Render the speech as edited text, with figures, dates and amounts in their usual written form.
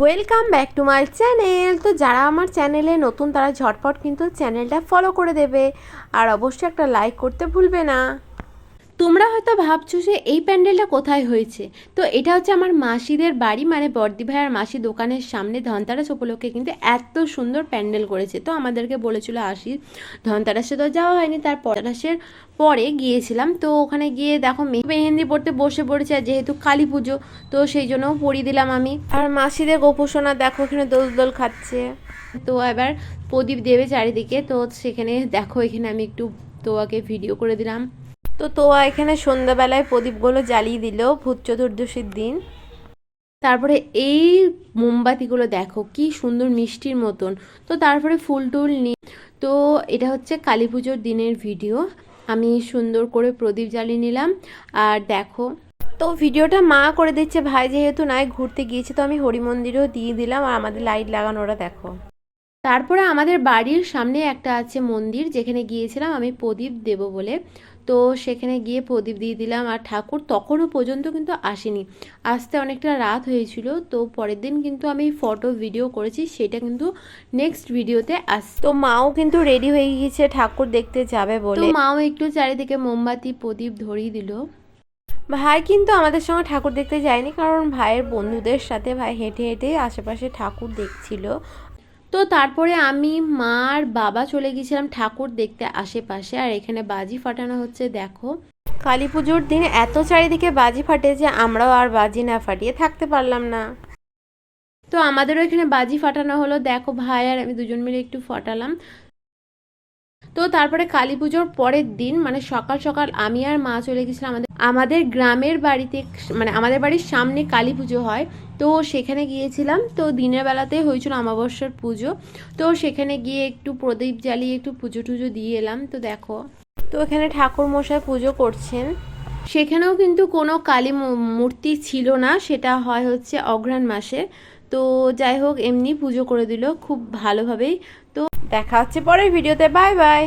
Welcome back to my channel. তো যারা আমার চ্যানেলে নতুন তারা ঝটপট কিন্তু চ্যানেলটা ফলো করে দেবে আর অবশ্যই একটা লাইক করতে ভুলবে না। তোমরা হয়তো ভাবছো যে এই প্যান্ডেলটা কোথায় হয়েছে। তো এটা হচ্ছে আমার মাসিদের বাড়ি, মানে বর্দি ভাই আর মাসি দোকানের সামনে ধনতেরাস উপলক্ষে কিন্তু এত সুন্দর প্যান্ডেল করেছে। তো আমাদেরকে বলেছিল আসি, ধনতেরাসে তো যাওয়া হয়নি, তার পরের পরে গিয়েছিলাম। তো ওখানে গিয়ে দেখো মেহেন্দি পড়তে বসে পড়েছে, আর যেহেতু কালী পুজো তো সেই জন্য পরিয়ে দিলাম আমি। আর মাসিদের গোপোষণা দেখো এখানে দোল দোল খাচ্ছে। তো এবার প্রদীপ দেবে চারিদিকে, তো সেখানে দেখো এখানে আমি একটু তোয়াকে ভিডিও করে দিলাম। তো তোয়া এখানে সন্ধ্যাবেলায় প্রদীপগুলো জ্বালিয়ে দিল ভূত চতুর্দশীর দিন। তারপরে এই মোমবাতিগুলো দেখো কি সুন্দর মিষ্টির মতন। তো তারপরে ফুল টুল নিয়ে, তো এটা হচ্ছে কালী পুজোর দিনের ভিডিও। আমি সুন্দর করে প্রদীপ জ্বালিয়ে নিলাম। আর দেখো তো ভিডিওটা মা করে দিচ্ছে, ভাই যেহেতু নাই ঘুরতে গিয়েছে, তো আমি হরি মন্দিরেও দিয়ে দিলাম। আর আমাদের লাইট লাগানোরা দেখো। তারপরে আমাদের বাড়ির সামনে একটা আছে মন্দির, যেখানে গিয়েছিলাম আমি প্রদীপ দেব বলে। তো সেখানে গিয়ে প্রদীপ দিয়ে দিলাম। আর ঠাকুর তখনও পর্যন্ত কিন্তু আসেনি, আসতে অনেকটা রাত হয়েছিল। তো পরের দিন কিন্তু আমি ফটো ভিডিও করেছি, সেটা কিন্তু নেক্সট ভিডিওতে তো মাও কিন্তু রেডি হয়ে গিয়েছে ঠাকুর দেখতে যাবে বলে। তো মাও একটু চারিদিকে মোমবাতি প্রদীপ ধরিয়ে দিল। ভাই কিন্তু আমাদের সঙ্গে ঠাকুর দেখতে যায়নি, কারণ ভাইয়ের বন্ধুদের সাথে ভাই হেঁটে হেঁটে আশেপাশে ঠাকুর দেখছিল। তো তারপরে আমি মা আর বাবা চলে গেছিলাম ঠাকুর দেখতে আশেপাশে। আর এখানে বাজি ফাটানো হচ্ছে দেখো। কালী পুজোর দিন এত চারিদিকে বাজি ফাটে যে আমরাও আর বাজি না ফাটিয়ে থাকতে পারলাম না। তো আমাদেরও এখানে বাজি ফাটানো হলো দেখো, ভাই আর আমি দুজন মিলে একটু ফাটালাম। তো তারপরে কালী পুজোর পরের দিন মানে সকাল সকাল আমি আর মা চলে গেছিলাম আমাদের গ্রামের বাড়িতে, মানে আমাদের বাড়ির সামনে কালী পুজো হয়। তো সেখানে গিয়েছিলাম। তো দিনের বেলাতে হয়েছিল অমাবস্যার পুজো। তো সেখানে গিয়ে একটু প্রদীপ জ্বালিয়ে একটু পুজো টুজো দিয়ে এলাম। তো দেখো, তো এখানে ঠাকুর মশাই পুজো করছেন। সেখানেও কিন্তু কোনো কালী মূর্তি ছিল না, সেটা হয় হচ্ছে অঘ্রাণ মাসে। তো যাই হোক এমনি পুজো করে দিল খুব ভালোভাবেই। তো দেখা হচ্ছে পরের ভিডিওতে, বাই বাই।